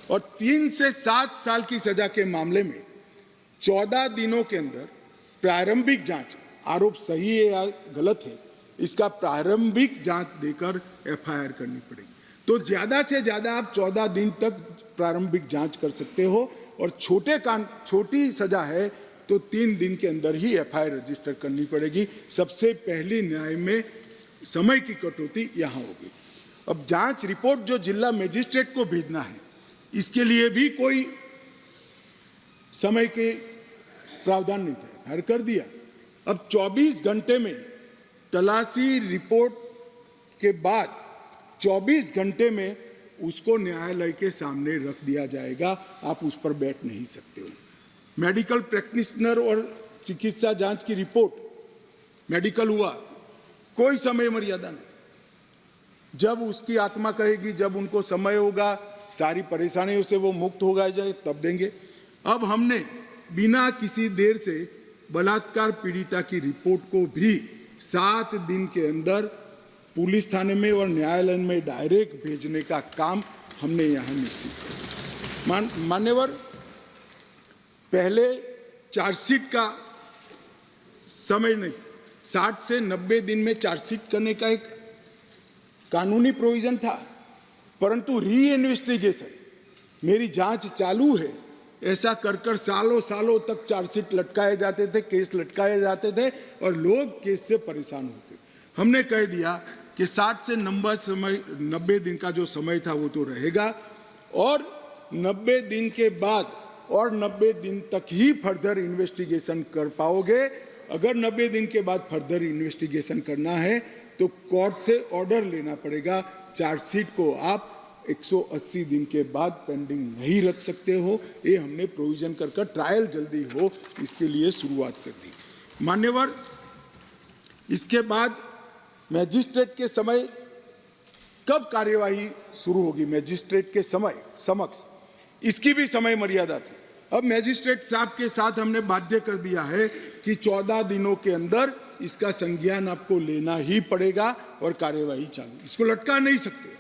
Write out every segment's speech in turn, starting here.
और 3 से 7 साल की सजा के मामले में 14 दिनों के अंदर प्रारंभिक जांच, आरोप सही है या गलत है, इसका प्रारंभिक जांच देकर एफआईआर करनी पड़ेगी। तो ज़्यादा से ज़्यादा आप 14 दिन तक प्रारंभिक जांच कर सकते हो, और छोटी सजा है तो 3 दिन के अंदर ही एफआईआर रजिस्टर करनी पड़ेगी। सबसे पहली न्याय में समय की कटौती यहाँ होगी। अब जांच रिपोर्ट जो जिला मजिस्ट्रेट को भेजना है, इसके लिए भी कोई समय के प्रावधान नहीं था, एफआईआर कर दिया। अब 24 घंटे में तलाशी रिपोर्ट के बाद 24 घंटे में उसको न्यायालय के सामने रख दिया जाएगा, आप उस पर बैठ नहीं सकते हो। मेडिकल प्रैक्टिशनर और चिकित्सा जांच की रिपोर्ट, मेडिकल हुआ, कोई समय मर्यादा नहीं। जब उसकी आत्मा कहेगी, जब उनको समय होगा, सारी परेशानियों से वो मुक्त होगा जाए, तब देंगे। अब हमने बिना किसी देर से बलात्कार पीड़िता की रिपोर्ट को भी 7 दिन के अंदर पुलिस थाने में और न्यायालय में डायरेक्ट भेजने का काम हमने यहाँ निश्चित किया। मान्यवर, पहले चार्जशीट का समय नहीं, 60 से 90 दिन में चार्जशीट करने का एक कानूनी प्रोविजन था, परंतु री इन्वेस्टिगेशन, मेरी जांच चालू है, ऐसा कर सालों सालों तक चार्जशीट लटकाए जाते थे, केस लटकाए जाते थे और लोग केस से परेशान होते। हमने कह दिया कि 60 से 90 दिन का जो समय था वो तो रहेगा, और 90 दिन के बाद और 90 दिन तक ही फर्दर इन्वेस्टिगेशन कर पाओगे। अगर 90 दिन के बाद फर्दर इन्वेस्टिगेशन करना है तो कोर्ट से ऑर्डर लेना पड़ेगा। चार्जशीट को आप 180 दिन के बाद पेंडिंग नहीं रख सकते हो। ये हमने प्रोविजन कर ट्रायल जल्दी हो इसके लिए शुरुआत कर दी। मान्यवर, इसके बाद मैजिस्ट्रेट के समय कब कार्यवाही शुरू होगी, मैजिस्ट्रेट के समय समक्ष, इसकी भी समय मर्यादा थी। अब मैजिस्ट्रेट साहब के साथ हमने बाध्य कर दिया है कि 14 दिनों के अंदर इसका संज्ञान आपको लेना ही पड़ेगा और कार्यवाही चालू, इसको लटका नहीं सकते।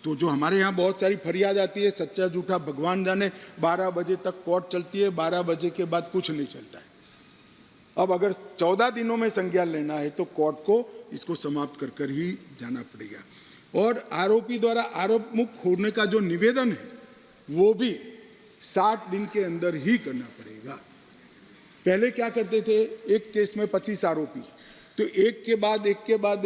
तो जो हमारे यहाँ बहुत सारी फरियाद आती है, सच्चा झूठा भगवान जाने, 12 बजे तक कोर्ट चलती है, 12 बजे के बाद कुछ नहीं चलता है। अब अगर 14 दिनों में संज्ञान लेना है तो कोर्ट को इसको समाप्त कर ही जाना पड़ेगा। और आरोपी द्वारा आरोप मुक्त होने का जो निवेदन है वो भी 60 दिन के अंदर ही करना पड़ेगा। पहले क्या करते थे, एक केस में 25 आरोपी, तो एक के बाद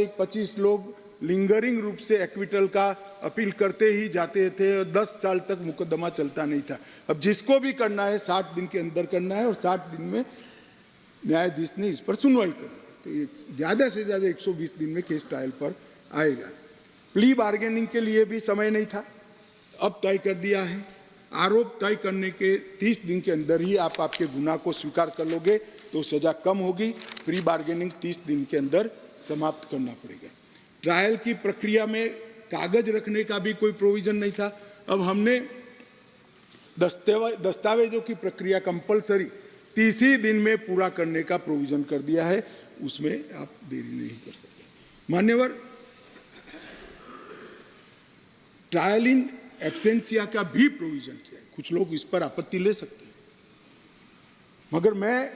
एक 25 लोग लिंगरिंग रूप से एक्विटल का अपील करते ही जाते थे और 10 साल तक मुकदमा चलता नहीं था। अब जिसको भी करना है 60 दिन के अंदर करना है और 60 दिन में न्यायाधीश ने इस पर सुनवाई करनी है। तो ज़्यादा से ज़्यादा 120 दिन में केस ट्रायल पर आएगा। प्ली बार्गेनिंग के लिए भी समय नहीं था, अब तय कर दिया है। आरोप तय करने के 30 दिन के अंदर ही आप आपके गुनाह को स्वीकार कर लोगे तो सजा कम होगी। प्री बार्गेनिंग 30 दिन के अंदर समाप्त करना पड़ेगा। ट्रायल की प्रक्रिया में कागज रखने का भी कोई प्रोविजन नहीं था। अब हमने दस्तावेजों की प्रक्रिया कंपलसरी 30 ही दिन में पूरा करने का प्रोविजन कर दिया है, उसमें आप देरी नहीं कर सकते। मान्यवर, ट्रायल इन एब्सेंसिया का भी प्रोविजन किया है। कुछ लोग इस पर आपत्ति ले सकते हैं, मगर मैं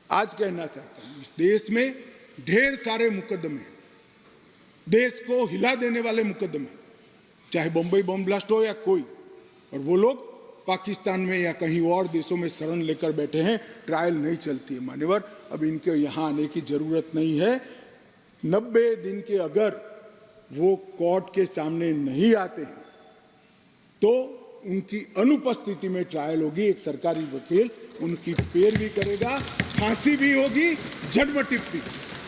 आज कहना चाहता हूं, इस देश में ढेर सारे मुकदमे हैं, देश को हिला देने वाले मुकदमे, चाहे बम्बई बम ब्लास्ट हो या कोई, और वो लोग पाकिस्तान में या कहीं और देशों में शरण लेकर बैठे हैं, ट्रायल नहीं चलती है। मान्यवर, अब इनके यहाँ आने की जरूरत नहीं है। 90 दिन के अगर वो कोर्ट के सामने नहीं आते हैं तो उनकी अनुपस्थिति में ट्रायल होगी। एक सरकारी वकील उनकी पैरवी करेगा, फांसी भी होगी, जन्म टिप्पणी।